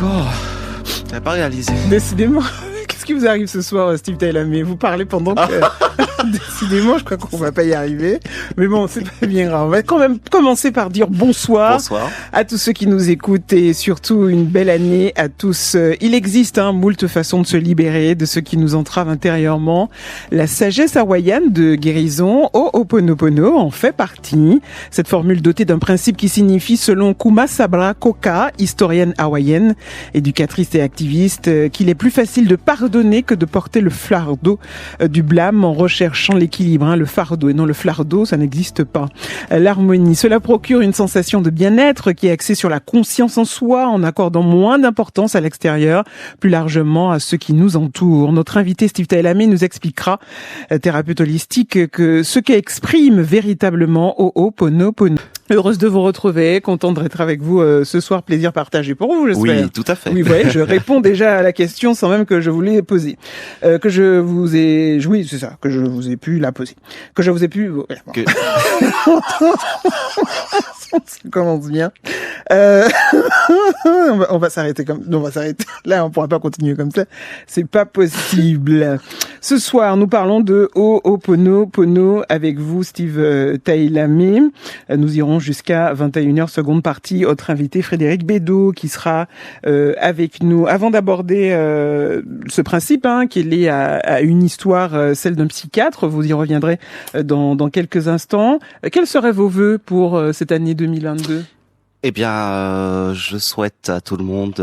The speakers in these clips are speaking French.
d'accord. T'avais pas réalisé. Décidément. Qu'est-ce qui vous arrive ce soir, Steve Tailamé? Vous parlez pendant que... Décidément, je crois qu'on va pas y arriver. Mais bon, c'est pas bien grave. On va quand même commencer par dire bonsoir. Bonsoir. À tous ceux qui nous écoutent et surtout une belle année à tous. Il existe moult façons de se libérer de ce qui nous entrave intérieurement. La sagesse hawaïenne de guérison, Ho'oponopono, en fait partie. Cette formule dotée d'un principe qui signifie, selon Kuma Sabra Koka, historienne hawaïenne, éducatrice et activiste, qu'il est plus facile de pardonner que de porter le fardeau du blâme en recherchant l'équilibre, le fardeau, et non le flardeau, ça n'existe pas. L'harmonie, cela procure une sensation de bien-être qui est axée sur la conscience en soi, en accordant moins d'importance à l'extérieur, plus largement à ceux qui nous entourent. Notre invité Steve Tailamé nous expliquera, thérapeute holistique, que ce qu'exprime véritablement Ho'oponopono. Heureuse de vous retrouver, contente d'être avec vous ce soir, plaisir partagé pour vous, j'espère. Oui, tout à fait. Oui, ouais, je réponds déjà à la question sans même que je vous l'ai posée. Que je vous ai... Oui, c'est ça, que je vous ai pu la poser. Que je vous ai pu... Ouais, bon. Ça commence bien. On va s'arrêter comme... Non, on va s'arrêter. Là, on pourra pas continuer comme ça. C'est pas possible. Ce soir, nous parlons de Ho'oponopono avec vous, Steve Tailamé. Nous irons jusqu'à 21h, seconde partie. Autre invité, Frédéric Bédot, qui sera avec nous. Avant d'aborder ce principe, qui est lié à une histoire, celle d'un psychiatre, vous y reviendrez dans quelques instants. Quels seraient vos vœux pour cette année 2022 ? Eh bien, je souhaite à tout le monde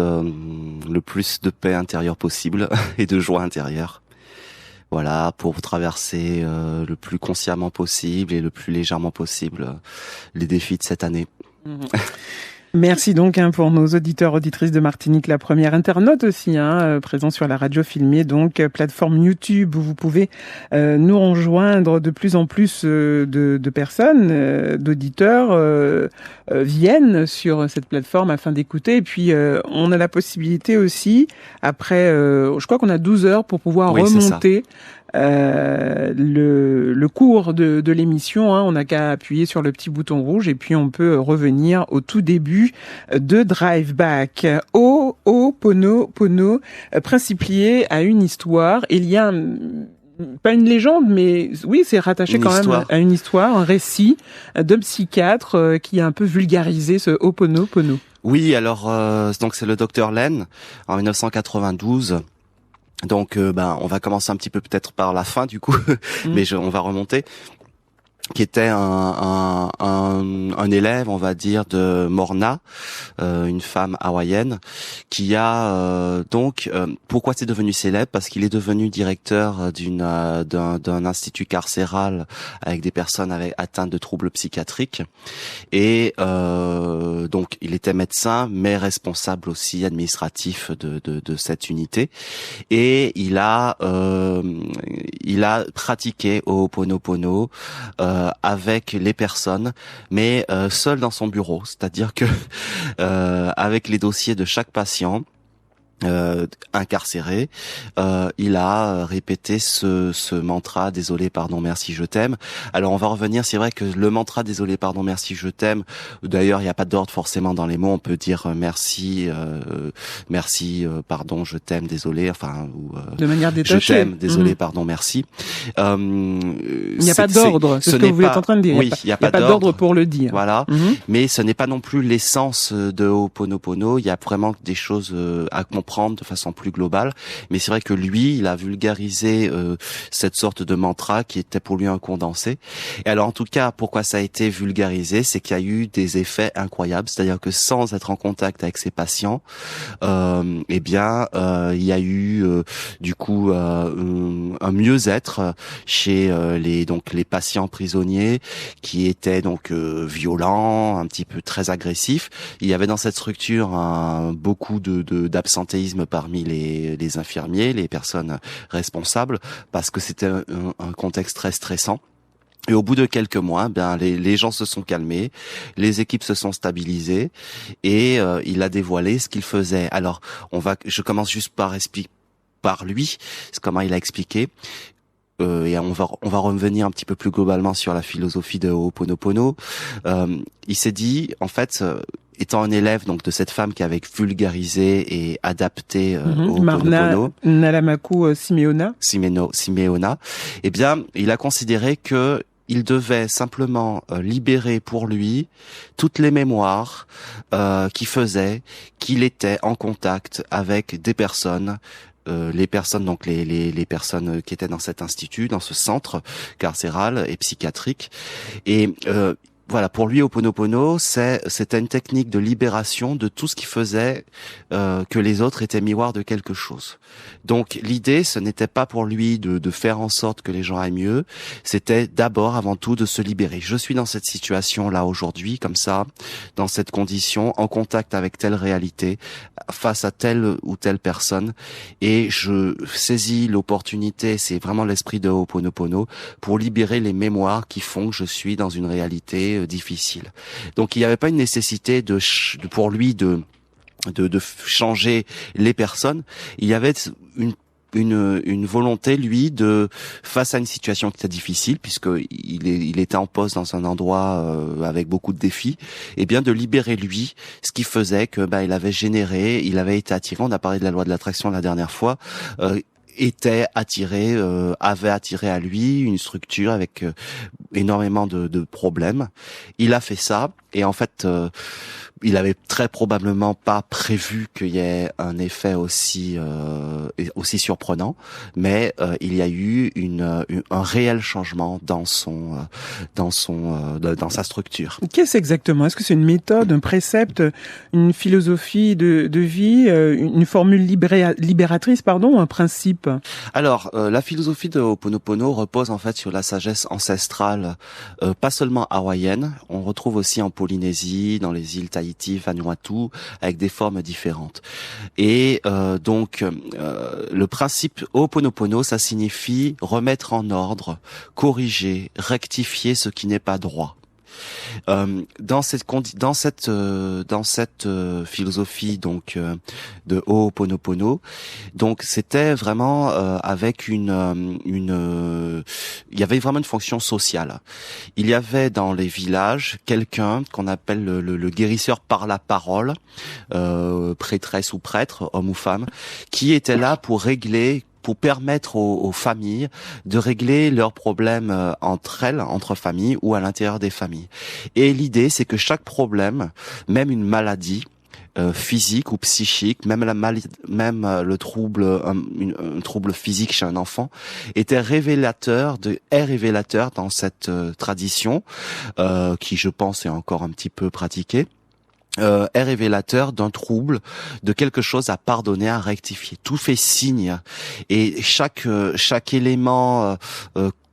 le plus de paix intérieure possible et de joie intérieure. Voilà, pour traverser le plus consciemment possible et le plus légèrement possible les défis de cette année. Merci donc pour nos auditeurs, auditrices de Martinique, la première internaute aussi, présent sur la radio filmée, donc plateforme YouTube où vous pouvez nous rejoindre. De plus en plus de personnes, d'auditeurs viennent sur cette plateforme afin d'écouter. Et puis on a la possibilité aussi, après, je crois qu'on a 12 heures pour pouvoir remonter le cours de l'émission. On n'a qu'à appuyer sur le petit bouton rouge et puis on peut revenir au tout début de Drive Back. Ho'oponopono, principe lié à une histoire. Il y a pas une légende, mais oui, c'est rattaché quand même à une histoire, un récit d'un psychiatre qui a un peu vulgarisé ce Ho'oponopono. Oui, alors donc c'est le docteur Len en 1992. Donc, on va commencer un petit peu peut-être par la fin du coup, mais on va remonter. Qui était un élève, on va dire, de Morna, une femme hawaïenne, qui a pourquoi c'est devenu célèbre? Parce qu'il est devenu directeur d'un institut carcéral avec des personnes atteintes de troubles psychiatriques, et donc il était médecin, mais responsable aussi administratif de cette unité, et il a pratiqué Ho'oponopono avec les personnes, mais seul dans son bureau, c'est-à-dire que avec les dossiers de chaque patient incarcéré, il a répété ce mantra désolé, pardon, merci, je t'aime. Alors on va revenir, c'est vrai que le mantra désolé, pardon, merci, je t'aime, d'ailleurs il n'y a pas d'ordre forcément dans les mots, on peut dire merci, pardon, je t'aime, désolé, enfin ou de manière détachée. Je t'aime, désolé, pardon, merci. Il n'y a pas d'ordre, c'est ce que vous êtes en train de dire. Oui, il n'y a pas d'ordre pour le dire. Voilà, mais ce n'est pas non plus l'essence de Ho'oponopono, il y a vraiment des choses à comprendre de façon plus globale, mais c'est vrai que lui, il a vulgarisé cette sorte de mantra qui était pour lui un condensé. Et alors en tout cas, pourquoi ça a été vulgarisé, c'est qu'il y a eu des effets incroyables, c'est-à-dire que sans être en contact avec ses patients, il y a eu du coup un mieux-être chez les patients prisonniers qui étaient donc violents, un petit peu très agressifs. Il y avait dans cette structure beaucoup d'absentéisme parmi les infirmiers, les personnes responsables, parce que c'était un contexte très stressant. Et au bout de quelques mois, les gens se sont calmés, les équipes se sont stabilisées, et il a dévoilé ce qu'il faisait. Alors, je commence juste par lui, comment il a expliqué. et on va revenir un petit peu plus globalement sur la philosophie de Ho'oponopono. Il s'est dit, en fait, étant un élève donc de cette femme qui avait vulgarisé et adapté Ho'oponopono, Marna Nalamaku Simeona, eh bien, il a considéré que il devait simplement libérer pour lui toutes les mémoires qui faisaient qu'il était en contact avec des personnes. Les personnes, donc les personnes qui étaient dans cet institut, dans ce centre carcéral et psychiatrique. Et voilà, pour lui, Ho'oponopono, c'était une technique de libération de tout ce qui faisait que les autres étaient miroirs de quelque chose. Donc l'idée, ce n'était pas pour lui de faire en sorte que les gens aillent mieux, c'était d'abord, avant tout, de se libérer. Je suis dans cette situation-là aujourd'hui, comme ça, dans cette condition, en contact avec telle réalité, face à telle ou telle personne, et je saisis l'opportunité, c'est vraiment l'esprit de Ho'oponopono, pour libérer les mémoires qui font que je suis dans une réalité difficile. Donc il n'y avait pas une nécessité pour lui de changer les personnes. Il y avait une volonté, lui, de, face à une situation qui était difficile, puisque il était en poste dans un endroit avec beaucoup de défis, et bien de libérer lui ce qui faisait que il avait été attiré. On a parlé de la loi de l'attraction la dernière fois. Avait attiré à lui une structure avec énormément de problèmes. Il a fait ça, et en fait, il avait très probablement pas prévu qu'il y ait un effet aussi surprenant, mais il y a eu un réel changement dans sa structure. Qu'est-ce exactement? Est-ce que c'est une méthode, un précepte, une philosophie de vie, une formule libératrice, un principe? Alors, la philosophie de Ho'oponopono repose en fait sur la sagesse ancestrale, pas seulement hawaïenne. On retrouve aussi en Polynésie, dans les îles Tahiti, Vanuatu, avec des formes différentes. Et donc, le principe Ho'oponopono, ça signifie remettre en ordre, corriger, rectifier ce qui n'est pas droit. Dans cette philosophie donc de Ho'oponopono, donc c'était vraiment avec il y avait vraiment une fonction sociale. Il y avait dans les villages quelqu'un qu'on appelle le guérisseur par la parole, prêtresse ou prêtre, homme ou femme, qui était là pour permettre aux familles de régler leurs problèmes entre familles ou à l'intérieur des familles. Et l'idée, c'est que chaque problème, même une maladie physique ou psychique, même le trouble, un trouble physique chez un enfant, est révélateur dans cette tradition qui, je pense, est encore un petit peu pratiquée. Est révélateur d'un trouble, de quelque chose à pardonner, à rectifier. Tout fait signe, et chaque élément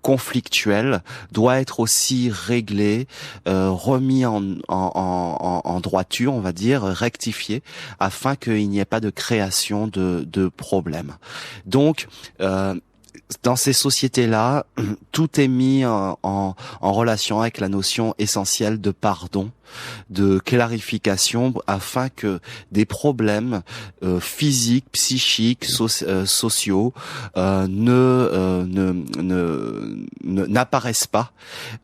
conflictuel doit être aussi réglé, remis en droiture, on va dire, rectifié, afin qu'il n'y ait pas de création de problèmes. Donc, dans ces sociétés-là, tout est mis en relation avec la notion essentielle de pardon, de clarification, afin que des problèmes physiques, psychiques, sociaux n'apparaissent pas,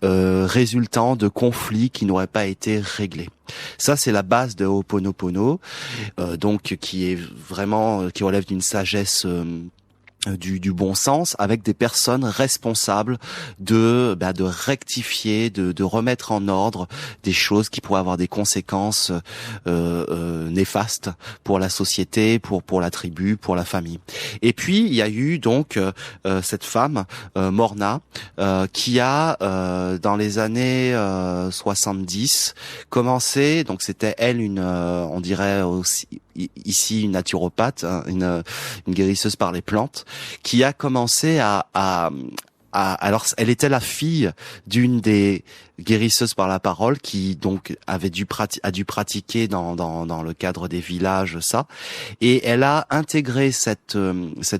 résultant de conflits qui n'auraient pas été réglés. Ça, c'est la base de Ho'oponopono, donc qui relève d'une sagesse du bon sens, avec des personnes responsables de rectifier, de remettre en ordre des choses qui pourraient avoir des conséquences néfastes pour la société, pour la tribu, pour la famille. Et puis il y a eu donc cette femme Morna qui a dans les années 70 commencé, donc c'était elle on dirait aussi ici une naturopathe, une guérisseuse par les plantes, qui a commencé alors elle était la fille d'une des guérisseuses par la parole qui donc a dû pratiquer dans le cadre des villages ça, et elle a intégré cette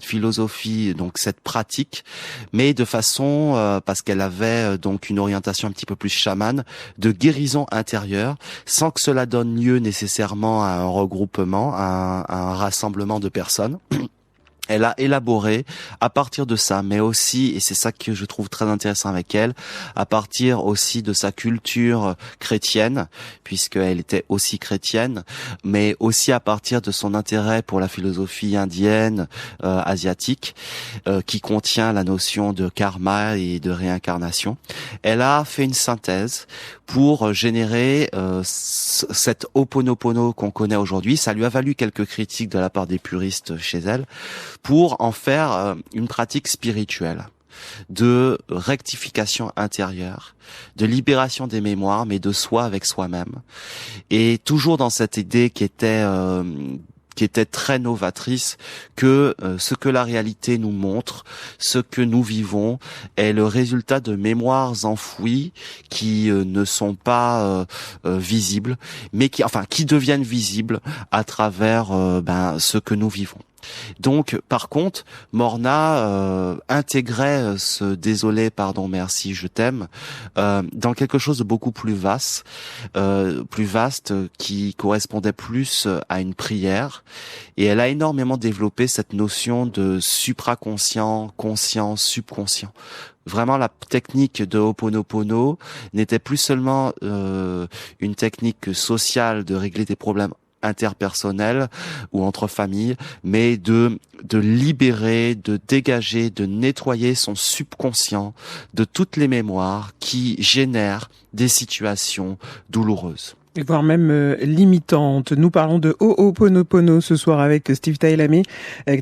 philosophie, donc cette pratique, mais de façon parce qu'elle avait donc une orientation un petit peu plus chamane, de guérison intérieure, sans que cela donne lieu nécessairement à un regroupement, à un rassemblement de personnes. Elle a élaboré à partir de ça, mais aussi, et c'est ça que je trouve très intéressant avec elle, à partir aussi de sa culture chrétienne, puisqu'elle était aussi chrétienne, mais aussi à partir de son intérêt pour la philosophie indienne, asiatique, qui contient la notion de karma et de réincarnation. Elle a fait une synthèse pour générer cette Ho'oponopono qu'on connaît aujourd'hui. Ça lui a valu quelques critiques de la part des puristes chez elle, pour en faire une pratique spirituelle de rectification intérieure, de libération des mémoires, mais de soi avec soi-même. Et toujours dans cette idée qui était très novatrice, que ce que la réalité nous montre, ce que nous vivons, est le résultat de mémoires enfouies qui ne sont pas visibles, mais qui deviennent visibles à travers ce que nous vivons. Donc, par contre, Morna intégrait ce désolé, pardon, merci, je t'aime dans quelque chose de beaucoup plus vaste, qui correspondait plus à une prière. Et elle a énormément développé cette notion de supraconscient, conscient, subconscient. Vraiment, la technique de Ho'oponopono n'était plus seulement une technique sociale de régler des problèmes interpersonnel ou entre familles, mais de libérer, de dégager, de nettoyer son subconscient de toutes les mémoires qui génèrent des situations douloureuses. Et voire même limitante. Nous parlons de Ho'oponopono ce soir avec Steve Tailame,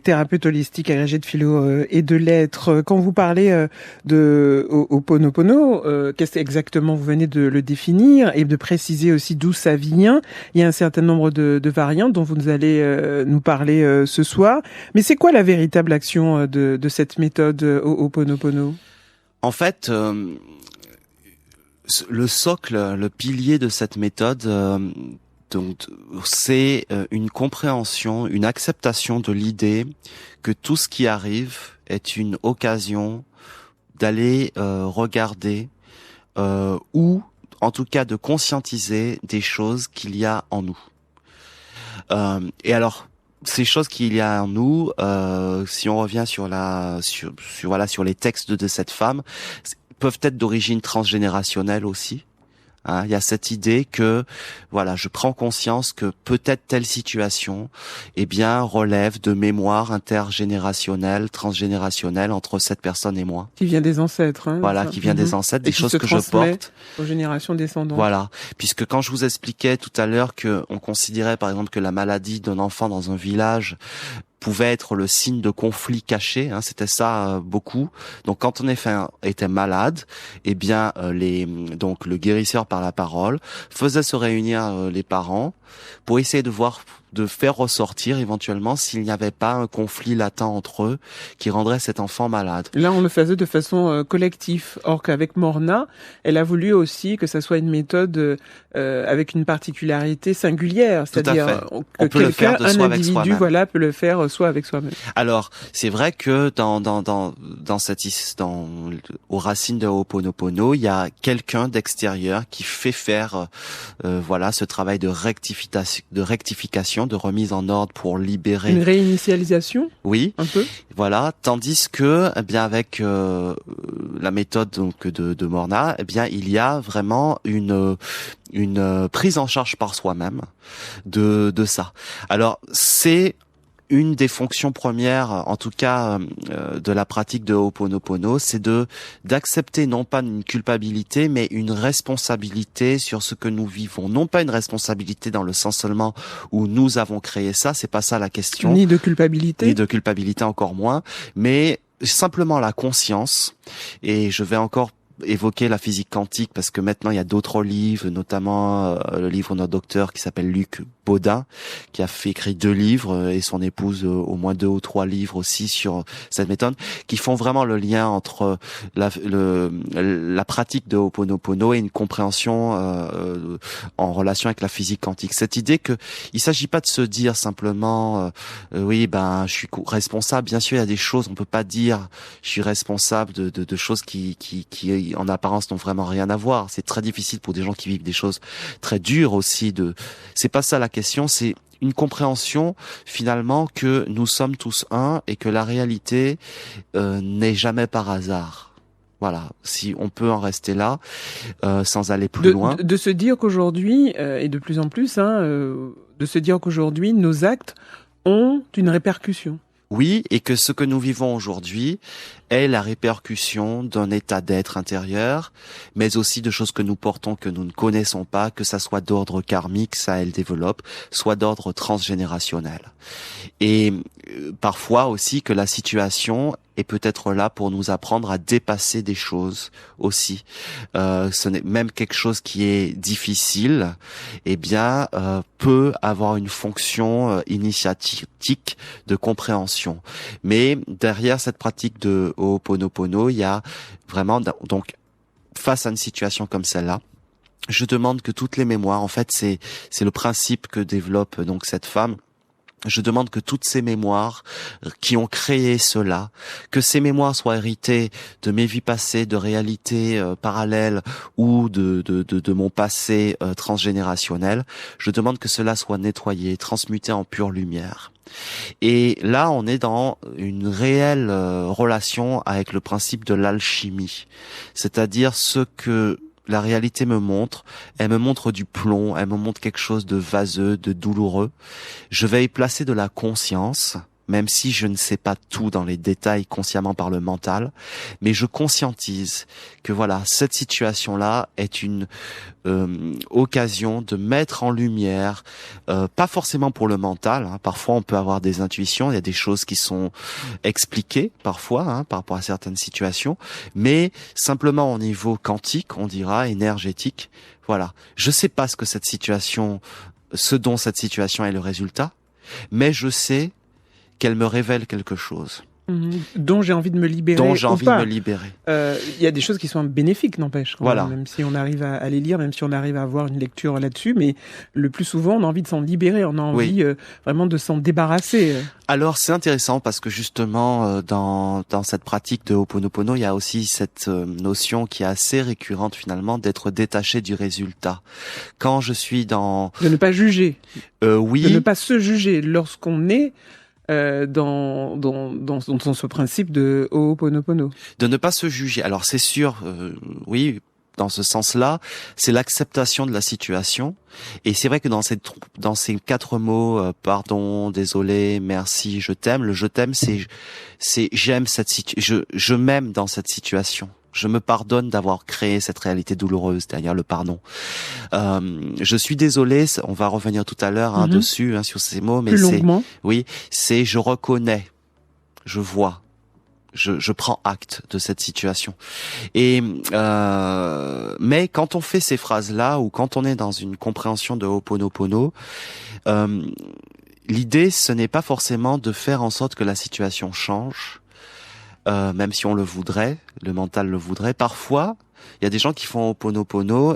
thérapeute holistique agrégé de philo et de lettres. Quand vous parlez de Ho'oponopono, qu'est-ce exactement vous venez de le définir et de préciser aussi d'où ça vient. Il y a un certain nombre de variantes dont vous allez nous parler ce soir. Mais c'est quoi la véritable action de cette méthode Ho'oponopono ? En fait, le socle, le pilier de cette méthode, donc, c'est une compréhension, une acceptation de l'idée que tout ce qui arrive est une occasion d'aller regarder ou, en tout cas, de conscientiser des choses qu'il y a en nous. Et alors, ces choses qu'il y a en nous, si on revient sur les textes de cette femme, peuvent être d'origine transgénérationnelle aussi. Il y a cette idée que, je prends conscience que peut-être telle situation, relève de mémoire intergénérationnelle, transgénérationnelle entre cette personne et moi. Qui vient des ancêtres. Qui vient des ancêtres, des choses que je porte. Aux générations descendantes. Voilà. Puisque quand je vous expliquais tout à l'heure que on considérait par exemple que la maladie d'un enfant dans un village pouvait être le signe de conflits cachés, c'était ça beaucoup. Donc quand on était malade, le guérisseur par la parole faisait se réunir les parents pour essayer de faire ressortir éventuellement s'il n'y avait pas un conflit latent entre eux qui rendrait cet enfant malade. Là, on le faisait de façon collective. Or qu'avec Morna, elle a voulu aussi que ça soit une méthode avec une particularité singulière, c'est-à-dire que quelqu'un, un individu, peut le faire soi avec soi-même. Alors, c'est vrai que aux racines de Ho'oponopono, il y a quelqu'un d'extérieur qui fait faire, ce travail de rectification, de remise en ordre pour libérer. Une réinitialisation? Oui. Un peu. Voilà. Tandis que, avec la méthode de Morna, il y a vraiment une prise en charge par soi-même de ça. Alors, c'est une des fonctions premières, en tout cas de la pratique de Ho'oponopono, c'est d'accepter non pas une culpabilité, mais une responsabilité sur ce que nous vivons. Non pas une responsabilité dans le sens seulement où nous avons créé ça, c'est pas ça la question. Ni de culpabilité. Ni de culpabilité encore moins, mais simplement la conscience. Et je vais encore évoquer la physique quantique parce que maintenant il y a d'autres livres, notamment le livre de notre docteur qui s'appelle Luc Baudin, qui a écrit 2 livres et son épouse au moins 2 ou 3 livres aussi sur cette méthode, qui font vraiment le lien entre la pratique de Ho'oponopono et une compréhension en relation avec la physique quantique. Cette idée que il s'agit pas de se dire simplement je suis responsable. Bien sûr, il y a des choses on peut pas dire je suis responsable de choses qui qui en apparence n'ont vraiment rien à voir. C'est très difficile pour des gens qui vivent des choses très dures aussi. C'est pas ça la question, c'est une compréhension finalement que nous sommes tous un et que la réalité n'est jamais par hasard. Voilà, si on peut en rester là, sans aller plus loin. De se dire qu'aujourd'hui, et de plus en plus, de se dire qu'aujourd'hui, nos actes ont une répercussion. Oui, et que ce que nous vivons aujourd'hui est la répercussion d'un état d'être intérieur, mais aussi de choses que nous portons que nous ne connaissons pas, que ça soit d'ordre karmique, ça elle développe, soit d'ordre transgénérationnel. Et parfois aussi que la situation est peut-être là pour nous apprendre à dépasser des choses aussi. Ce n'est même quelque chose qui est difficile, eh bien peut avoir une fonction initiatique de compréhension. Mais derrière cette pratique de Ho'oponopono, il y a vraiment donc face à une situation comme celle-là, je demande que toutes les mémoires, en fait, c'est le principe que développe donc cette femme. Je demande que toutes ces mémoires qui ont créé cela, que ces mémoires soient héritées de mes vies passées, de réalités parallèles ou de mon passé transgénérationnel, je demande que cela soit nettoyé, transmuté en pure lumière. Et là, on est dans une réelle relation avec le principe de l'alchimie, c'est-à-dire ce que la réalité me montre, elle me montre du plomb, elle me montre quelque chose de vaseux, de douloureux. Je vais y placer de la conscience, même si je ne sais pas tout dans les détails consciemment par le mental, mais je conscientise que voilà, cette situation-là est une occasion de mettre en lumière, pas forcément pour le mental, hein, parfois on peut avoir des intuitions, il y a des choses qui sont expliquées parfois hein, par rapport à certaines situations, mais simplement au niveau quantique, on dira énergétique, voilà. Je sais pas ce dont cette situation est le résultat, mais je sais qu'elle me révèle quelque chose. Dont j'ai envie de me libérer. Dont j'ai envie de me libérer. Il y a des choses qui sont bénéfiques, n'empêche. Voilà. Même si on arrive à les lire, même si on arrive à avoir une lecture là-dessus, mais le plus souvent, on a envie de s'en libérer, on a envie vraiment de s'en débarrasser. Alors c'est intéressant parce que justement dans cette pratique de Ho'oponopono, il y a aussi cette notion qui est assez récurrente finalement d'être détaché du résultat. Quand je suis dans de ne pas juger. Oui. De ne pas se juger lorsqu'on est dans ce principe de Ho'oponopono. De ne pas se juger. Alors c'est sûr, oui, dans ce sens-là, c'est l'acceptation de la situation. Et c'est vrai que dans ces 4 mots, pardon, désolé, merci, je t'aime, le je t'aime, c'est j'aime cette situation, je m'aime dans cette situation. Je me pardonne d'avoir créé cette réalité douloureuse, derrière le pardon. Je suis désolé, on va revenir tout à l'heure dessus, sur ces mots, mais c'est je reconnais, je vois, je prends acte de cette situation. Et mais quand on fait ces phrases-là, ou quand on est dans une compréhension de Ho'oponopono, l'idée, ce n'est pas forcément de faire en sorte que la situation change, même si on le voudrait, le mental le voudrait. Parfois, il y a des gens qui font Ho'oponopono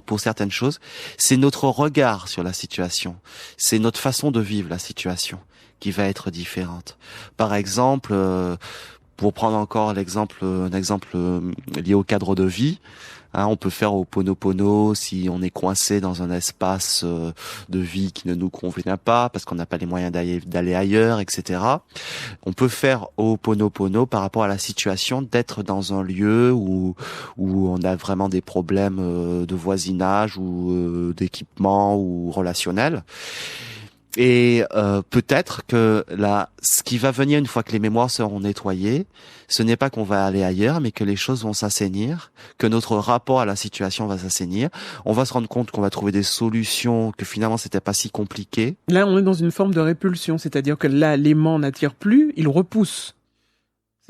pour certaines choses, c'est notre regard sur la situation, c'est notre façon de vivre la situation qui va être différente. Par exemple, pour prendre encore un exemple lié au cadre de vie, hein, on peut faire Ho'oponopono si on est coincé dans un espace de vie qui ne nous convient pas, parce qu'on n'a pas les moyens d'aller ailleurs, etc. On peut faire Ho'oponopono par rapport à la situation d'être dans un lieu où on a vraiment des problèmes de voisinage ou d'équipement ou relationnel. Et peut-être que ce qui va venir une fois que les mémoires seront nettoyées, ce n'est pas qu'on va aller ailleurs, mais que les choses vont s'assainir, que notre rapport à la situation va s'assainir. On va se rendre compte qu'on va trouver des solutions, que finalement c'était pas si compliqué. Là, on est dans une forme de répulsion, c'est-à-dire que là, l'aimant n'attire plus, il repousse.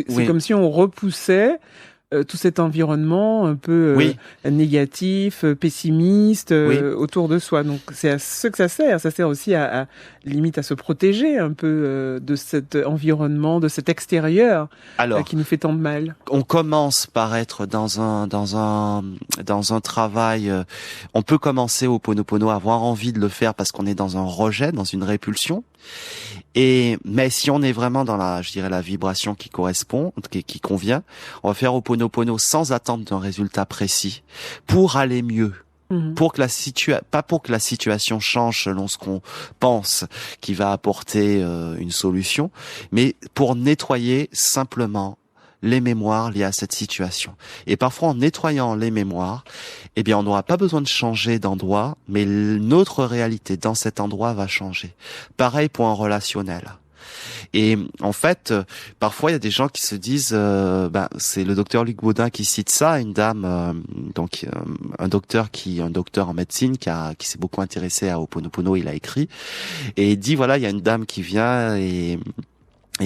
C'est comme si on repoussait tout cet environnement un peu négatif, pessimiste autour de soi. Donc c'est à ce que ça sert. Ça sert aussi à limite à se protéger un peu de cet environnement, de cet extérieur qui nous fait tant de mal. On commence par être dans un travail. On peut commencer au Ho'oponopono, avoir envie de le faire parce qu'on est dans un rejet, dans une répulsion. Mais si on est vraiment dans la vibration qui correspond, qui convient, on va faire Ho'oponopono Ho'oponopono sans attendre d'un résultat précis pour aller mieux. Pour que pas pour que la situation change selon ce qu'on pense qui va apporter une solution, mais pour nettoyer simplement les mémoires liées à cette situation. Et parfois, en nettoyant les mémoires, eh bien, on n'aura pas besoin de changer d'endroit, mais notre réalité dans cet endroit va changer. Pareil pour un relationnel. Et en fait, parfois il y a des gens qui se disent, c'est le docteur Luc Baudin qui cite ça, une dame, un docteur en médecine qui s'est beaucoup intéressé à Ho'oponopono, il a écrit et il dit voilà, il y a une dame qui vient et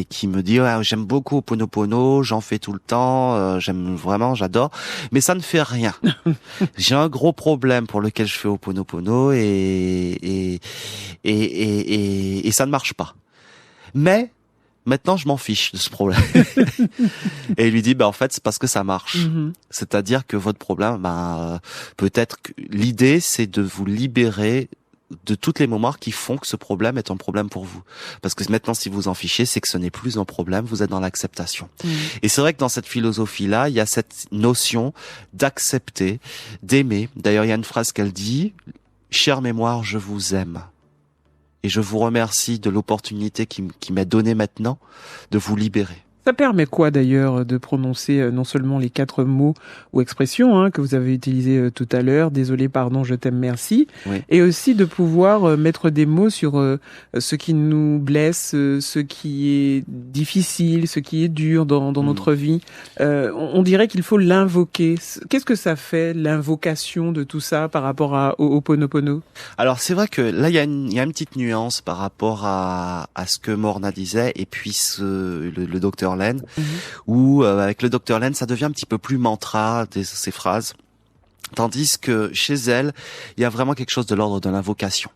qui me dit j'aime beaucoup Ho'oponopono, j'en fais tout le temps, j'aime vraiment, j'adore, mais ça ne fait rien. J'ai un gros problème pour lequel je fais Ho'oponopono et ça ne marche pas. Mais maintenant, je m'en fiche de ce problème. Et il lui dit, en fait, c'est parce que ça marche. C'est-à-dire que votre problème, peut-être que l'idée, c'est de vous libérer de toutes les mémoires qui font que ce problème est un problème pour vous. Parce que maintenant, si vous en fichez, c'est que ce n'est plus un problème, vous êtes dans l'acceptation. Et c'est vrai que dans cette philosophie-là, il y a cette notion d'accepter, d'aimer. D'ailleurs, il y a une phrase qu'elle dit, « Chère mémoire, je vous aime. » Et je vous remercie de l'opportunité qui m'est donnée maintenant de vous libérer. Ça permet quoi d'ailleurs de prononcer non seulement les 4 mots ou expressions que vous avez utilisés tout à l'heure, désolé, pardon, je t'aime, merci, oui. Et aussi de pouvoir mettre des mots sur ce qui nous blesse, ce qui est difficile, ce qui est dur dans notre vie. On dirait qu'il faut l'invoquer. Qu'est-ce que ça fait, l'invocation de tout ça par rapport au Ho'oponopono? Alors c'est vrai que là il y a une petite nuance par rapport à ce que Morna disait et puis le docteur Len, où avec le docteur Len, ça devient un petit peu plus mantra, ces phrases, tandis que chez elle, il y a vraiment quelque chose de l'ordre de l'invocation.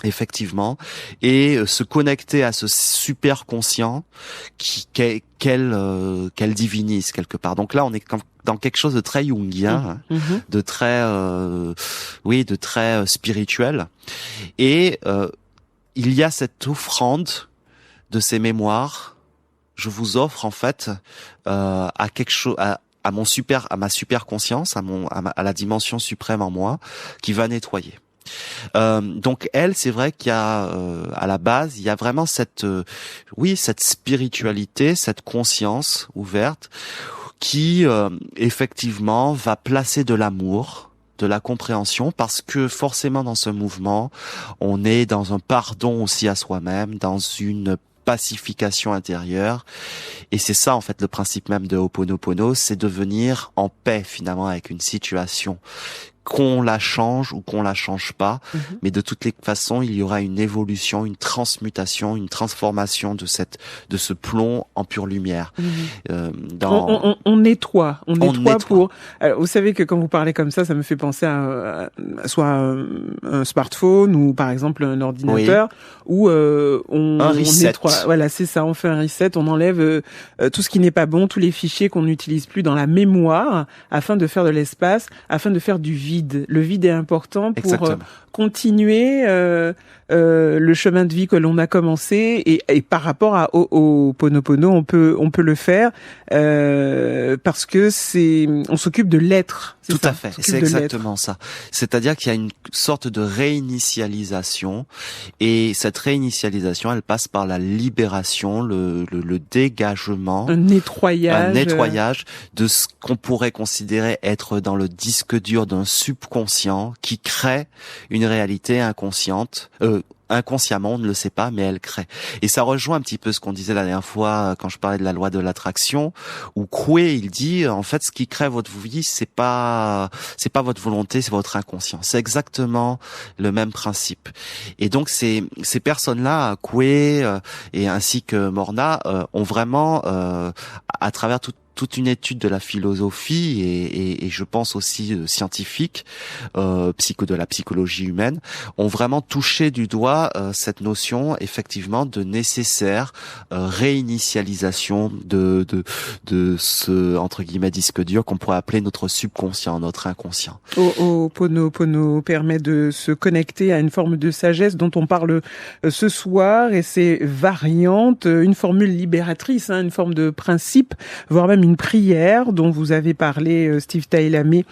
Effectivement, et se connecter à ce super conscient qu'elle divinise quelque part. Donc là, on est dans quelque chose de très jungien, de très de très spirituel, et il y a cette offrande de ces mémoires. Je vous offre en fait à quelque chose, à ma super conscience, à la dimension suprême en moi, qui va nettoyer. Donc elle, c'est vrai qu'il y a à la base, il y a vraiment cette spiritualité, cette conscience ouverte, qui effectivement va placer de l'amour, de la compréhension, parce que forcément dans ce mouvement, on est dans un pardon aussi à soi-même, dans une pacification intérieure, et c'est ça en fait le principe même de Ho'oponopono, c'est de venir en paix finalement avec une situation, qu'on la change ou qu'on la change pas, mais de toutes les façons il y aura une évolution, une transmutation, une transformation de ce plomb en pure lumière. On nettoie pour. Alors, vous savez que quand vous parlez comme ça me fait penser à soit un smartphone ou par exemple un ordinateur, où on nettoie. Voilà, c'est ça. On fait un reset, on enlève tout ce qui n'est pas bon, tous les fichiers qu'on n'utilise plus dans la mémoire, afin de faire de l'espace, afin de faire du vide. Le vide est important pour continuer le chemin de vie que l'on a commencé, et par rapport à Ho'oponopono, on peut le faire parce que on s'occupe de l'être. Tout à fait, c'est exactement ça. C'est-à-dire qu'il y a une sorte de réinitialisation, et cette réinitialisation, elle passe par la libération, le dégagement, un nettoyage de ce qu'on pourrait considérer être dans le disque dur d'un subconscient qui crée une réalité inconsciente. Inconsciemment, on ne le sait pas, mais elle crée. Et ça rejoint un petit peu ce qu'on disait la dernière fois quand je parlais de la loi de l'attraction, où Coué, il dit, en fait, ce qui crée votre vie, c'est pas votre volonté, c'est votre inconscient. C'est exactement le même principe. Et donc, ces personnes-là, Coué, et ainsi que Morna, ont vraiment, à travers toute une étude de la philosophie et je pense aussi scientifique, de la psychologie humaine, ont vraiment touché du doigt cette notion effectivement de nécessaire réinitialisation de ce entre guillemets disque dur qu'on pourrait appeler notre subconscient, notre inconscient. Ho'oponopono permet de se connecter à une forme de sagesse dont on parle ce soir, et ses variantes, une formule libératrice, une forme de principe, voire même comme une prière dont vous avez parlé, Steve Taillamé,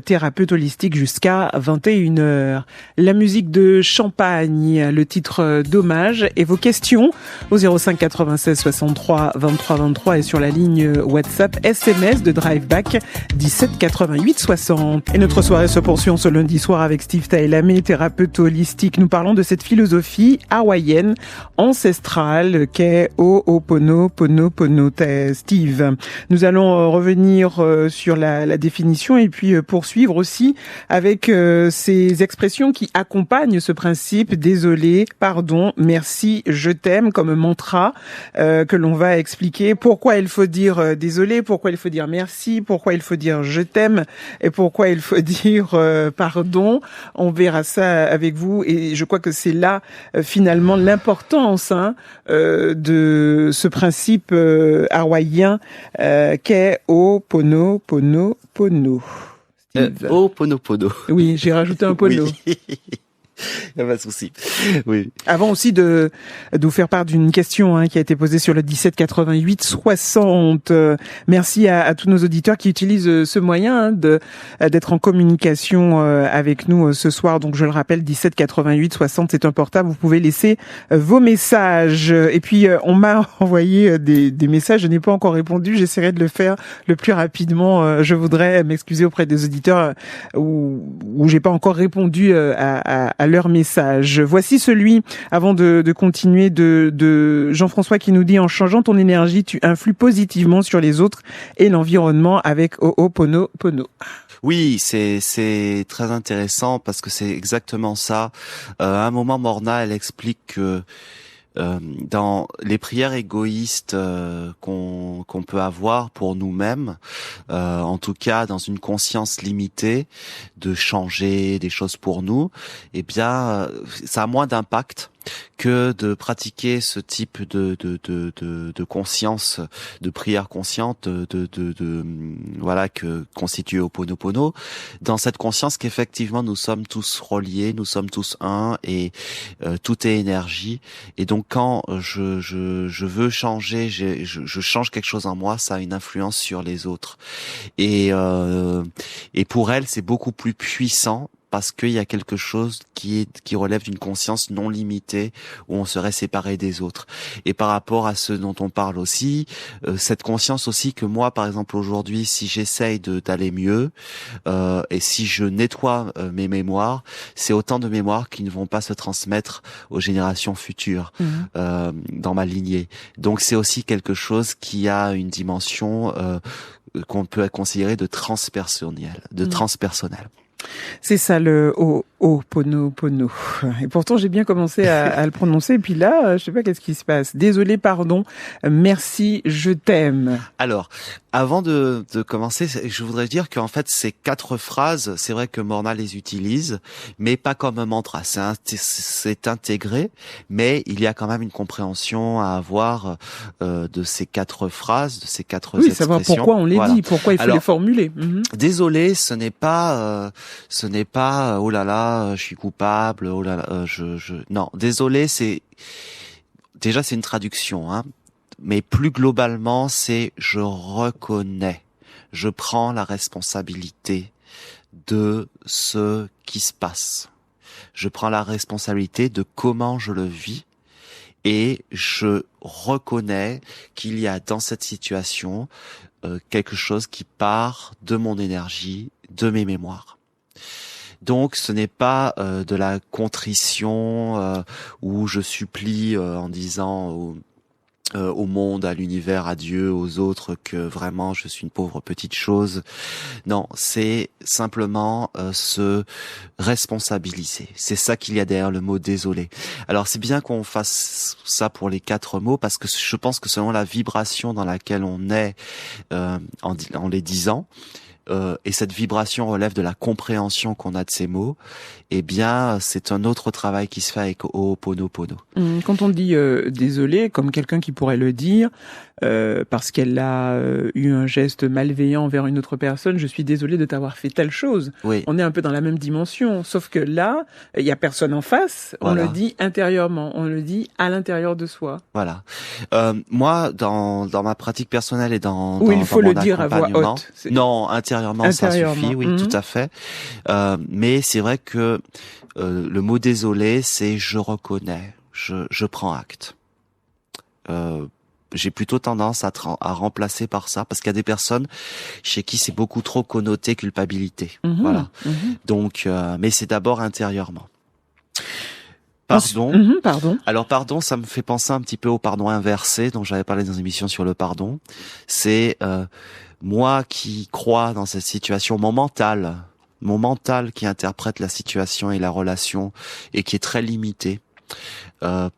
thérapeute holistique, jusqu'à 21h. La musique de Champagne, le titre d'hommage et vos questions au 05 96 63 23 23 et sur la ligne WhatsApp SMS de Driveback 17 88 60. Et notre soirée se poursuit ce lundi soir avec Steve Taillamé, thérapeute holistique. Nous parlons de cette philosophie hawaïenne ancestrale qu'est Ho'oponopono. Steve, nous allons revenir sur la définition et puis poursuivre aussi avec ces expressions qui accompagnent ce principe: désolé, pardon, merci, je t'aime, comme mantra que l'on va expliquer pourquoi il faut dire désolé, pourquoi il faut dire merci, pourquoi il faut dire je t'aime et pourquoi il faut dire pardon. On verra ça avec vous et je crois que c'est là finalement l'importance de ce principe hawaïen qu'est Ho'oponopono. Ho'oponopono. Oui, j'ai rajouté un pono. Oui. Il n'y a pas de souci. Oui. Avant aussi de vous faire part d'une question qui a été posée sur le 17 88 60. Merci à tous nos auditeurs qui utilisent ce moyen d'être en communication avec nous ce soir. Donc je le rappelle, 17 88 60, c'est un portable. Vous pouvez laisser vos messages. Et puis on m'a envoyé des messages. Je n'ai pas encore répondu. J'essaierai de le faire le plus rapidement. Je voudrais m'excuser auprès des auditeurs où j'ai pas encore répondu à leur message. Voici celui, avant de continuer, de Jean-François qui nous dit: en changeant ton énergie, tu influes positivement sur les autres et l'environnement avec Ho'oponopono. Oui, c'est très intéressant parce que c'est exactement ça. À un moment, Morna, elle explique que dans les prières égoïstes qu'on peut avoir pour nous-mêmes, en tout cas dans une conscience limitée, de changer des choses pour nous, eh bien, ça a moins d'impact que de pratiquer ce type de conscience, de prière consciente, voilà, que constitue Ho'oponopono, dans cette conscience qu'effectivement nous sommes tous reliés, nous sommes tous un et tout est énergie. Et donc quand je veux changer, je change quelque chose en moi, ça a une influence sur les autres. Et pour elle, c'est beaucoup plus puissant parce qu'il y a quelque chose qui relève d'une conscience non limitée où on serait séparé des autres. Et par rapport à ce dont on parle aussi, cette conscience aussi que moi, par exemple aujourd'hui, si j'essaye d'aller mieux et si je nettoie mes mémoires, c'est autant de mémoires qui ne vont pas se transmettre aux générations futures dans ma lignée. Donc c'est aussi quelque chose qui a une dimension qu'on peut considérer de transpersonnelle, transpersonnelle. C'est ça le Ho'oponopono. Et pourtant j'ai bien commencé à le prononcer. Et puis là, je sais pas qu'est-ce qui se passe. Désolé, pardon, merci, je t'aime. Alors, avant de commencer, je voudrais dire qu'en fait ces 4 phrases, c'est vrai que Morna les utilise, mais pas comme un mantra. C'est intégré, mais il y a quand même une compréhension à avoir de ces 4 phrases, de ces 4 expressions. Oui, savoir pourquoi on les dit, pourquoi il faut les formuler. Désolé, ce n'est pas oh là là, je suis coupable, oh là là, non, désolé, c'est une traduction, mais plus globalement, c'est je reconnais, je prends la responsabilité de ce qui se passe. Je prends la responsabilité de comment je le vis et je reconnais qu'il y a dans cette situation quelque chose qui part de mon énergie, de mes mémoires. Donc ce n'est pas de la contrition où je supplie en disant au monde, à l'univers, à Dieu, aux autres que vraiment je suis une pauvre petite chose. Non, c'est simplement se responsabiliser. C'est ça qu'il y a derrière le mot désolé. Alors c'est bien qu'on fasse ça pour les 4 mots parce que je pense que selon la vibration dans laquelle on est en les disant, et cette vibration relève de la compréhension qu'on a de ces mots, eh bien, c'est un autre travail qui se fait avec Ho'oponopono. Quand on dit désolé, comme quelqu'un qui pourrait le dire, parce qu'elle a eu un geste malveillant envers une autre personne, je suis désolé de t'avoir fait telle chose. Oui. On est un peu dans la même dimension, sauf que là, il y a personne en face, Voilà. on le dit intérieurement, on le dit à l'intérieur de soi. Voilà. Moi, dans ma pratique personnelle et dans Il faut mon le dire à voix accompagnement, haute. non, intérieurement, ça suffit, oui, tout à fait. Mais c'est vrai que le mot désolé, c'est je reconnais, je prends acte. J'ai plutôt tendance à remplacer par ça, parce qu'il y a des personnes chez qui c'est beaucoup trop connoté culpabilité. Voilà. Donc, mais c'est d'abord intérieurement. Pardon. Pardon. Alors pardon, ça me fait penser un petit peu au pardon inversé dont j'avais parlé dans une émission sur le pardon. C'est moi qui crois dans cette situation, mon mental qui interprète la situation et la relation et qui est très limité,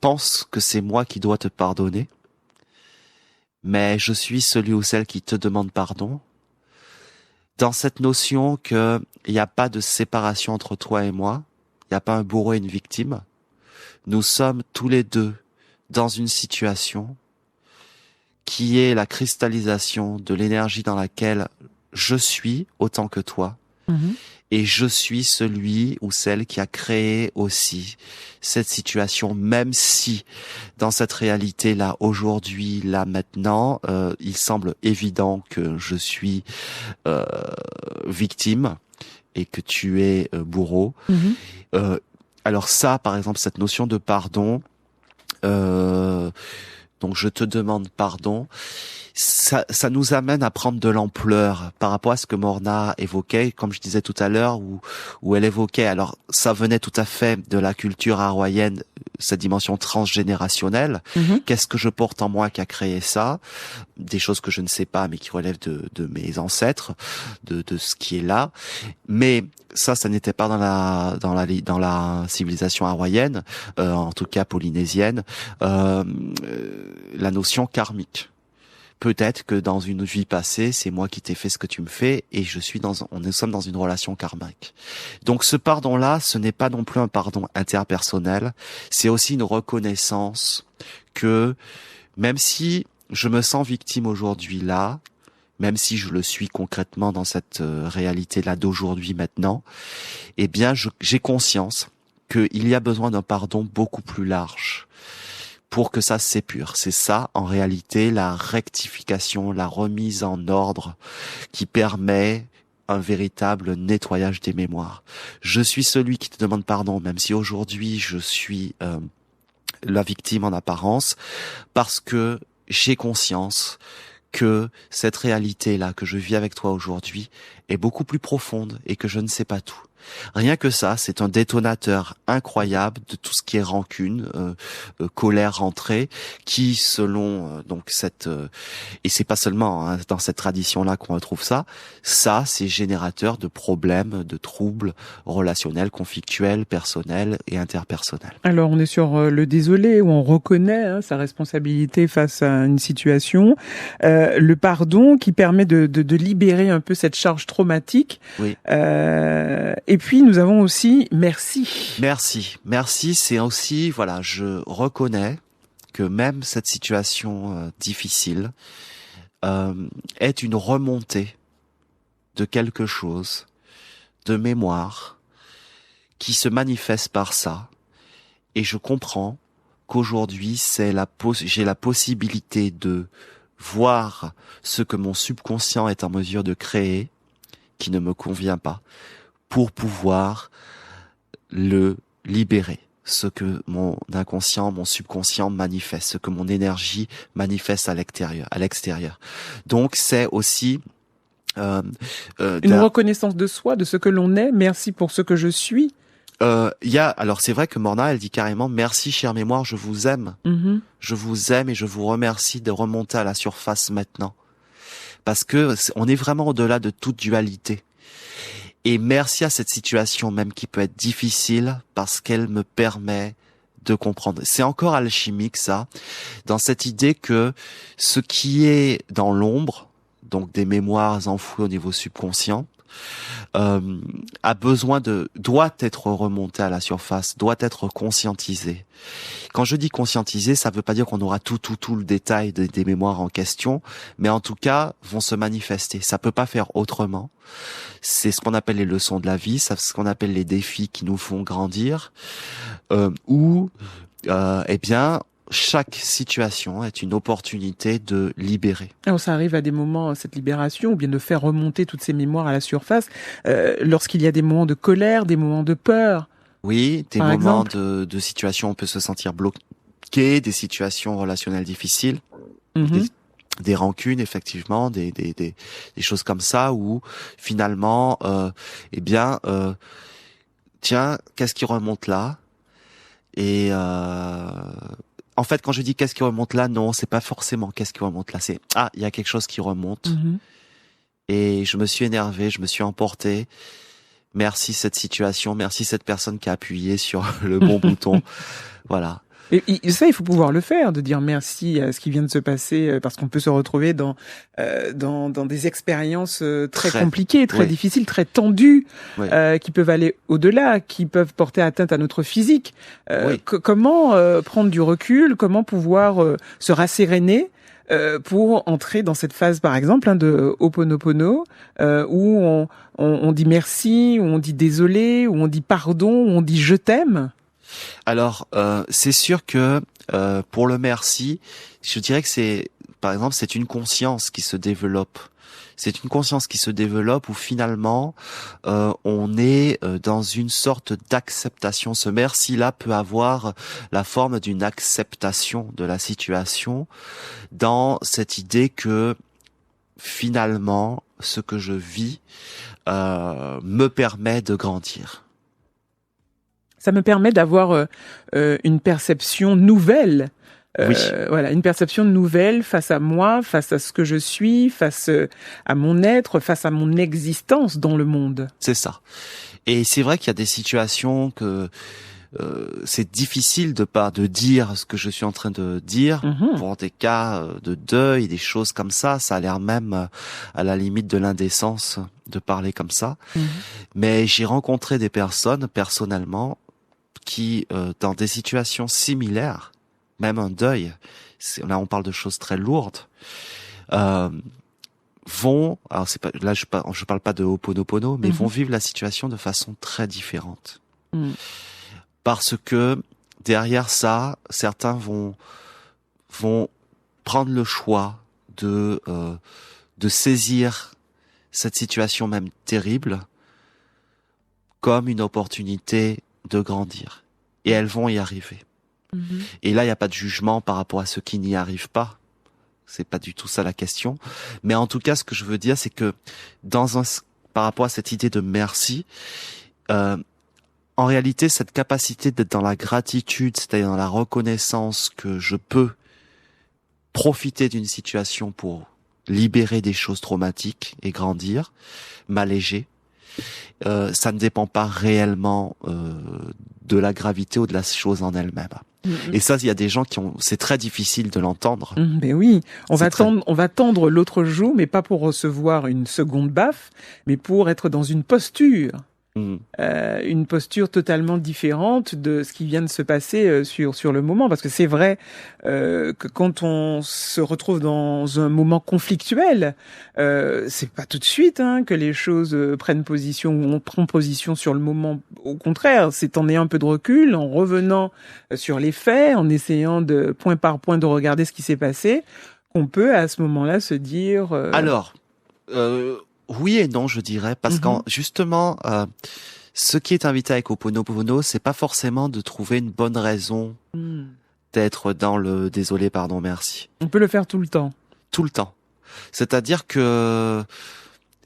pense que c'est moi qui dois te pardonner, mais je suis celui ou celle qui te demande pardon. Dans cette notion que il n'y a pas de séparation entre toi et moi, il n'y a pas un bourreau et une victime. Nous sommes tous les deux dans une situation qui est la cristallisation de l'énergie dans laquelle je suis autant que toi. Et je suis celui ou celle qui a créé aussi cette situation, même si dans cette réalité-là, aujourd'hui, là, maintenant, il semble évident que je suis victime et que tu es bourreau. Alors ça, par exemple, cette notion de pardon, donc je te demande pardon, ça nous amène à prendre de l'ampleur par rapport à ce que Morna évoquait, comme je disais tout à l'heure, où elle évoquait, alors ça venait tout à fait de la culture hawaïenne, cette dimension transgénérationnelle. Qu'est-ce que je porte en moi qui a créé ça? Des choses que je ne sais pas, mais qui relèvent de mes ancêtres, de ce qui est là. Mais ça n'était pas dans la civilisation hawaïenne, en tout cas polynésienne, la notion karmique. Peut-être que dans une vie passée, c'est moi qui t'ai fait ce que tu me fais et nous sommes dans une relation karmique. Donc ce pardon-là, ce n'est pas non plus un pardon interpersonnel, c'est aussi une reconnaissance que même si je me sens victime aujourd'hui là, même si je le suis concrètement dans cette réalité-là d'aujourd'hui maintenant, eh bien j'ai conscience qu'il y a besoin d'un pardon beaucoup plus large pour que ça s'épure. C'est ça, en réalité, la rectification, la remise en ordre qui permet un véritable nettoyage des mémoires. Je suis celui qui te demande pardon, même si aujourd'hui je suis la victime en apparence, parce que j'ai conscience que cette réalité-là que je vis avec toi aujourd'hui est beaucoup plus profonde et que je ne sais pas tout. Rien que ça, c'est un détonateur incroyable de tout ce qui est rancune, colère rentrée, qui selon donc cette et c'est pas seulement dans cette tradition-là qu'on retrouve ça, c'est générateur de problèmes, de troubles relationnels, conflictuels, personnels et interpersonnels. Alors on est sur le désolé où on reconnaît sa responsabilité face à une situation, le pardon qui permet de libérer un peu cette charge traumatique. Oui. Et puis nous avons aussi merci. Merci, c'est aussi voilà, je reconnais que même cette situation difficile est une remontée de quelque chose, de mémoire, qui se manifeste par ça. Et je comprends qu'aujourd'hui j'ai la possibilité de voir ce que mon subconscient est en mesure de créer, qui ne me convient pas, pour pouvoir le libérer. Ce que mon inconscient, mon subconscient manifeste, ce que mon énergie manifeste à l'extérieur. Donc c'est aussi une reconnaissance de soi, de ce que l'on est. Merci pour ce que je suis. Alors c'est vrai que Morna, elle dit carrément merci chère mémoire, je vous aime. Je vous aime et je vous remercie de remonter à la surface maintenant. Parce que on est vraiment au-delà de toute dualité. Et merci à cette situation même qui peut être difficile parce qu'elle me permet de comprendre. C'est encore alchimique ça, dans cette idée que ce qui est dans l'ombre donc des mémoires enfouies au niveau subconscient, doit être remonté à la surface, doit être conscientisé. Quand je dis conscientiser, ça veut pas dire qu'on aura tout le détail des mémoires en question, mais en tout cas vont se manifester. Ça peut pas faire autrement. C'est ce qu'on appelle les leçons de la vie, c'est ce qu'on appelle les défis qui nous font grandir, eh bien chaque situation est une opportunité de libérer. Alors ça arrive à des moments, cette libération, ou bien de faire remonter toutes ces mémoires à la surface, lorsqu'il y a des moments de colère, des moments de peur. Oui, des moments de situation où on peut se sentir bloqué, des situations relationnelles difficiles, des rancunes, effectivement, des choses comme ça où finalement, tiens, qu'est-ce qui remonte là? Et en fait, quand je dis qu'est-ce qui remonte là, non, c'est pas forcément qu'est-ce qui remonte là, c'est il y a quelque chose qui remonte. Et je me suis énervé, je me suis emporté. Merci cette situation, merci cette personne qui a appuyé sur le bon bouton. Voilà. Et ça, il faut pouvoir le faire, de dire merci à ce qui vient de se passer, parce qu'on peut se retrouver dans des expériences très compliquées, très difficiles, très tendues, qui peuvent aller au-delà, qui peuvent porter atteinte à notre physique. Comment prendre du recul, comment pouvoir se rasséréner pour entrer dans cette phase, par exemple, de Ho'oponopono, où on dit merci, où on dit désolé, où on dit pardon, où on dit je t'aime. Alors, c'est sûr que pour le merci, je dirais que c'est une conscience qui se développe. C'est une conscience qui se développe où finalement on est dans une sorte d'acceptation. Ce merci-là peut avoir la forme d'une acceptation de la situation, dans cette idée que finalement ce que je vis me permet de grandir. Ça me permet d'avoir une perception nouvelle. Voilà, une perception nouvelle face à moi, face à ce que je suis, face à mon être, face à mon existence dans le monde. C'est ça. Et c'est vrai qu'il y a des situations que c'est difficile de dire ce que je suis en train de dire. Pour des cas de deuil, des choses comme ça a l'air même à la limite de l'indécence de parler comme ça. Mais j'ai rencontré des personnes personnellement qui, dans des situations similaires, même un deuil, là on parle de choses très lourdes, vont, alors c'est pas, là je parle pas de Ho'oponopono, mais vont vivre la situation de façon très différente. Parce que derrière ça, certains vont prendre le choix de saisir cette situation même terrible comme une opportunité de grandir. Et elles vont y arriver. Et là, il n'y a pas de jugement par rapport à ceux qui n'y arrivent pas. C'est pas du tout ça la question. Mais en tout cas, ce que je veux dire, c'est que par rapport à cette idée de merci, en réalité, cette capacité d'être dans la gratitude, c'est-à-dire dans la reconnaissance que je peux profiter d'une situation pour libérer des choses traumatiques et grandir, m'alléger, ça ne dépend pas réellement de la gravité ou de la chose en elle-même. Et ça, il y a des gens c'est très difficile de l'entendre. Mais oui, on va tendre l'autre joue, mais pas pour recevoir une seconde baffe, mais pour être dans une posture. Une posture totalement différente de ce qui vient de se passer sur le moment, parce que c'est vrai que quand on se retrouve dans un moment conflictuel, c'est pas tout de suite que les choses prennent position ou on prend position sur le moment. Au contraire, c'est en ayant un peu de recul, en revenant sur les faits, en essayant de point par point de regarder ce qui s'est passé, qu'on peut à ce moment-là se dire. Alors. Oui et non, je dirais, parce qu'en justement, ce qui est invité avec Ho'oponopono, c'est pas forcément de trouver une bonne raison d'être dans le désolé, pardon, merci. On peut le faire tout le temps. Tout le temps. C'est-à-dire que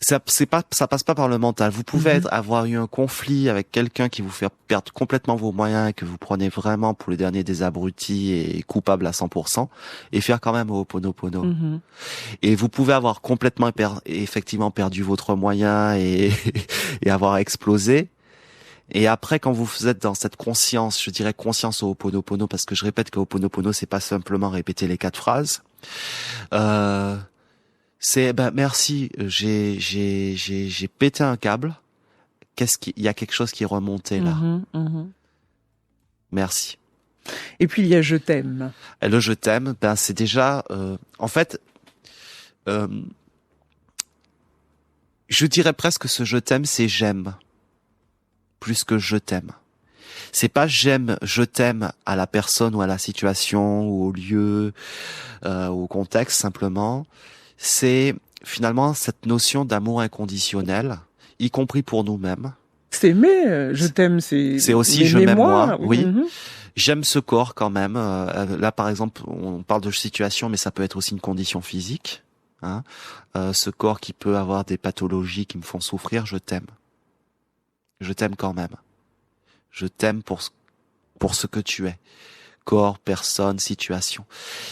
ça passe pas par le mental. Vous pouvez avoir eu un conflit avec quelqu'un qui vous fait perdre complètement vos moyens et que vous prenez vraiment pour le dernier des abrutis et coupable à 100% et faire quand même Ho'oponopono. Et vous pouvez avoir complètement effectivement perdu votre moyen et avoir explosé. Et après, quand vous êtes dans cette conscience, je dirais conscience au Ho'oponopono, parce que je répète que Ho'oponopono, c'est pas simplement répéter les 4 phrases. Merci, j'ai pété un câble. Il y a quelque chose qui est remonté là. Merci. Et puis il y a je t'aime. Et le je t'aime, c'est déjà, en fait, je dirais presque que ce je t'aime, c'est j'aime plus que je t'aime. C'est pas je t'aime à la personne ou à la situation ou au lieu, au contexte simplement. C'est finalement cette notion d'amour inconditionnel, y compris pour nous-mêmes. C'est aimer, je t'aime, c'est aussi je m'aime moi, oui. Mm-hmm. J'aime ce corps quand même. Là, par exemple, on parle de situation, mais ça peut être aussi une condition physique. Hein. Ce corps qui peut avoir des pathologies qui me font souffrir, je t'aime. Je t'aime quand même. Je t'aime pour ce que tu es. Corps, personne, situation.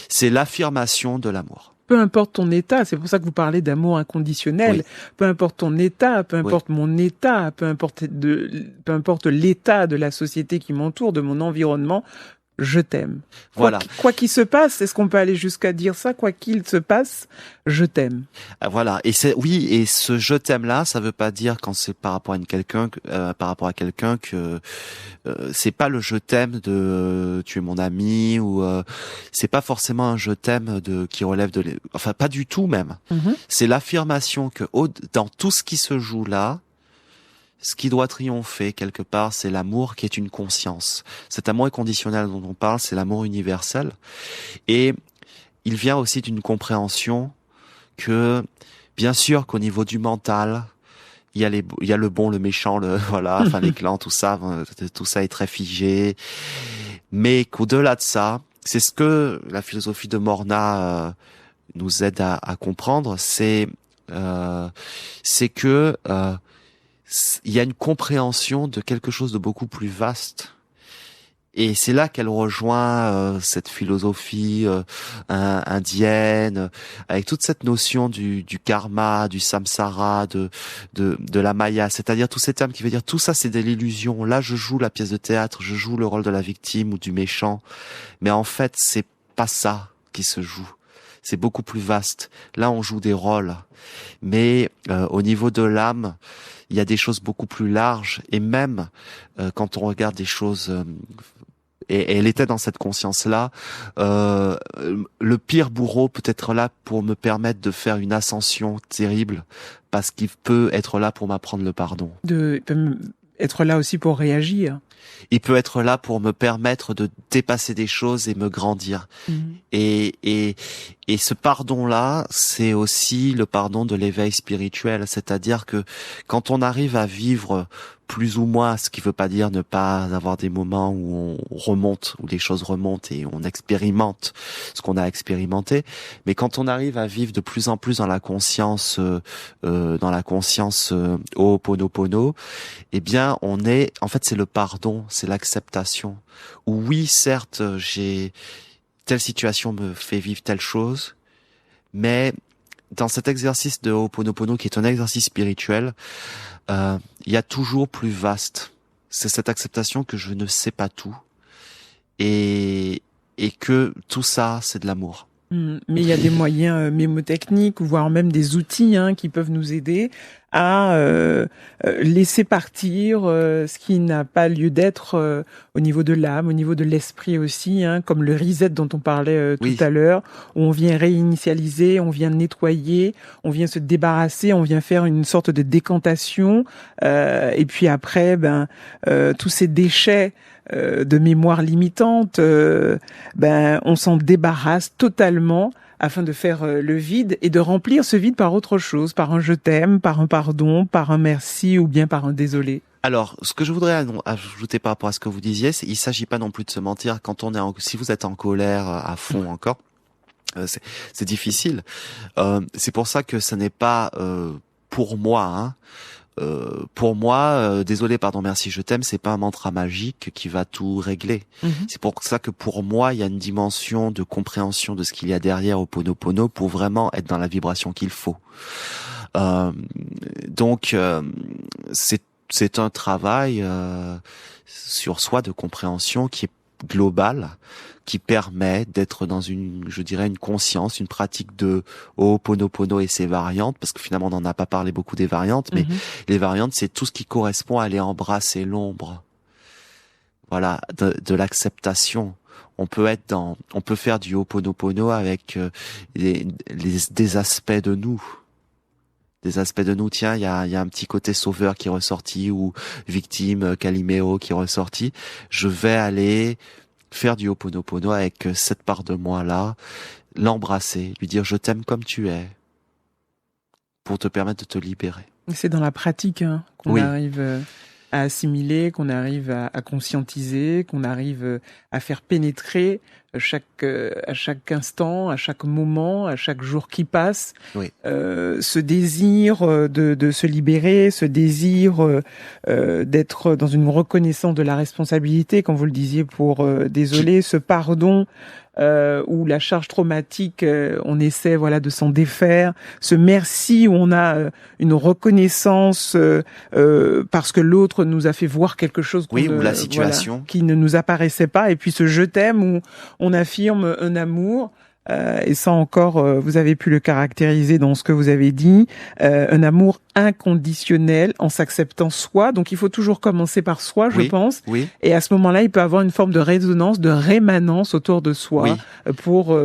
C'est l'affirmation de l'amour. Peu importe ton état, c'est pour ça que vous parlez d'amour inconditionnel. Oui. Peu importe ton état, peu importe mon état, peu importe l'état de la société qui m'entoure, de mon environnement, je t'aime. Voilà. Quoi qu'il se passe, est-ce qu'on peut aller jusqu'à dire ça? Quoi qu'il se passe, je t'aime. Voilà. Et et ce je t'aime là, ça veut pas dire quand c'est par rapport à quelqu'un que c'est pas le je t'aime de tu es mon ami ou c'est pas forcément un je t'aime qui relève enfin pas du tout même. C'est l'affirmation que dans tout ce qui se joue là, ce qui doit triompher quelque part, c'est l'amour qui est une conscience. Cet amour inconditionnel dont on parle, c'est l'amour universel. Et il vient aussi d'une compréhension que, bien sûr qu'au niveau du mental, il y a le bon, le méchant, enfin les clans, tout ça est très figé. Mais qu'au-delà de ça, c'est ce que la philosophie de Morna nous aide à comprendre, c'est que il y a une compréhension de quelque chose de beaucoup plus vaste. Et c'est là qu'elle rejoint cette philosophie indienne, avec toute cette notion du karma, du samsara, de la maya, c'est-à-dire tous ces termes qui veulent dire tout ça c'est de l'illusion. Là je joue la pièce de théâtre, je joue le rôle de la victime ou du méchant, mais en fait c'est pas ça qui se joue. C'est beaucoup plus vaste. Là on joue des rôles, mais au niveau de l'âme, il y a des choses beaucoup plus larges, et même quand on regarde des choses, et elle était dans cette conscience-là, le pire bourreau peut être là pour me permettre de faire une ascension terrible, parce qu'il peut être là pour m'apprendre le pardon. Il peut être là aussi pour réagir. Il peut être là pour me permettre de dépasser des choses et me grandir. Et ce pardon-là, c'est aussi le pardon de l'éveil spirituel. C'est-à-dire que quand on arrive à vivre plus ou moins, ce qui veut pas dire ne pas avoir des moments où on remonte, où les choses remontent et on expérimente ce qu'on a expérimenté, mais quand on arrive à vivre de plus en plus dans la conscience Ho'oponopono, eh bien en fait c'est le pardon, c'est l'acceptation. Où oui, certes, telle situation me fait vivre telle chose, mais dans cet exercice de Ho'oponopono qui est un exercice spirituel, il y a toujours plus vaste. C'est cette acceptation que je ne sais pas tout et que tout ça, c'est de l'amour. Mais il y a des moyens mémotechniques, voire même des outils qui peuvent nous aider à laisser partir ce qui n'a pas lieu d'être au niveau de l'âme, au niveau de l'esprit aussi, comme le reset dont on parlait tout à l'heure, où on vient réinitialiser, on vient nettoyer, on vient se débarrasser, on vient faire une sorte de décantation, et puis après, tous ces déchets de mémoire limitante, on s'en débarrasse totalement afin de faire le vide et de remplir ce vide par autre chose, par un je t'aime, par un pardon, par un merci ou bien par un désolé. Alors, ce que je voudrais ajouter par rapport à ce que vous disiez, il s'agit pas non plus de se mentir quand si vous êtes en colère à fond encore, c'est difficile. C'est pour ça que ce n'est pas pour moi. Pour moi, désolé, pardon, merci, je t'aime, c'est pas un mantra magique qui va tout régler. C'est pour ça que pour moi, il y a une dimension de compréhension de ce qu'il y a derrière Ho'oponopono pour vraiment être dans la vibration qu'il faut. Donc, c'est un travail sur soi de compréhension qui est global qui permet d'être dans une conscience, une pratique de Ho'oponopono et ses variantes, parce que finalement on n'en a pas parlé beaucoup des variantes, mais les variantes c'est tout ce qui correspond à aller embrasser l'ombre. Voilà, de l'acceptation. On peut faire du Ho'oponopono avec des aspects de nous. Des aspects de nous, tiens, il y a un petit côté sauveur qui est ressorti, ou victime, Calimero qui est ressorti. Je vais aller faire du Ho'oponopono avec cette part de moi-là, l'embrasser, lui dire je t'aime comme tu es, pour te permettre de te libérer. C'est dans la pratique qu'on arrive à assimiler, qu'on arrive à conscientiser, qu'on arrive à faire pénétrer à chaque instant, à chaque moment, à chaque jour qui passe, ce désir de se libérer, ce désir d'être dans une reconnaissance de la responsabilité, comme vous le disiez, pour désoler, ce pardon où la charge traumatique, on essaie de s'en défaire, ce merci où on a une reconnaissance parce que l'autre nous a fait voir quelque chose ou la situation qui ne nous apparaissait pas, et puis ce je t'aime où on affirme un amour. Et ça encore, vous avez pu le caractériser dans ce que vous avez dit, un amour inconditionnel en s'acceptant soi. Donc il faut toujours commencer par soi, je pense. Oui. Et à ce moment-là, il peut avoir une forme de résonance, de rémanence autour de soi pour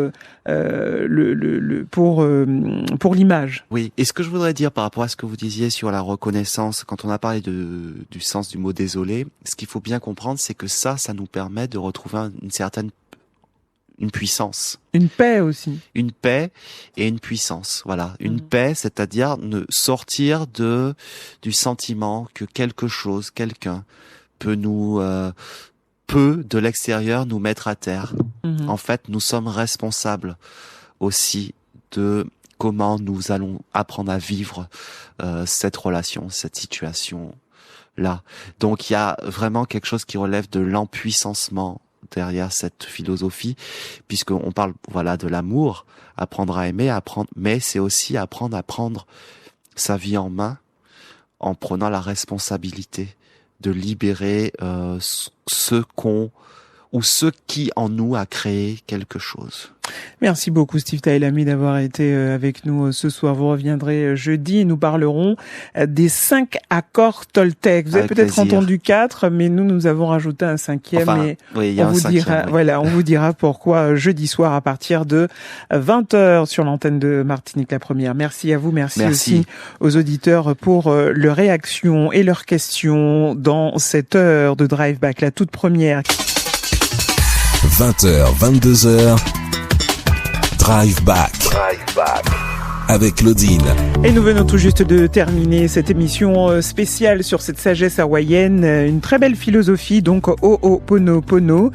l'image. Oui. Et ce que je voudrais dire par rapport à ce que vous disiez sur la reconnaissance, quand on a parlé du sens du mot désolé, ce qu'il faut bien comprendre, c'est que ça nous permet de retrouver une puissance. Une paix aussi. Une paix et une puissance. Voilà. Une paix, c'est-à-dire sortir du sentiment que quelqu'un peut peut de l'extérieur nous mettre à terre. En fait, nous sommes responsables aussi de comment nous allons apprendre à vivre cette relation, cette situation là. Donc il y a vraiment quelque chose qui relève de l'empuissancement derrière cette philosophie, puisqu'on parle de l'amour, apprendre à aimer, mais c'est aussi apprendre à prendre sa vie en main en prenant la responsabilité de libérer ce qui en nous a créé quelque chose. Merci beaucoup Steve Tailami d'avoir été avec nous ce soir. Vous reviendrez jeudi et nous parlerons des 5 accords Toltec. Vous avez peut-être entendu 4, mais nous avons rajouté un 5e. On vous dira pourquoi jeudi soir à partir de 20h sur l'antenne de Martinique la Première. Merci à vous, merci aussi aux auditeurs pour leurs réactions et leurs questions dans cette heure de Drive Back, la toute première. 20h, 22h, Drive Back. Avec Claudine. Et nous venons tout juste de terminer cette émission spéciale sur cette sagesse hawaïenne, une très belle philosophie, donc Ho'oponopono.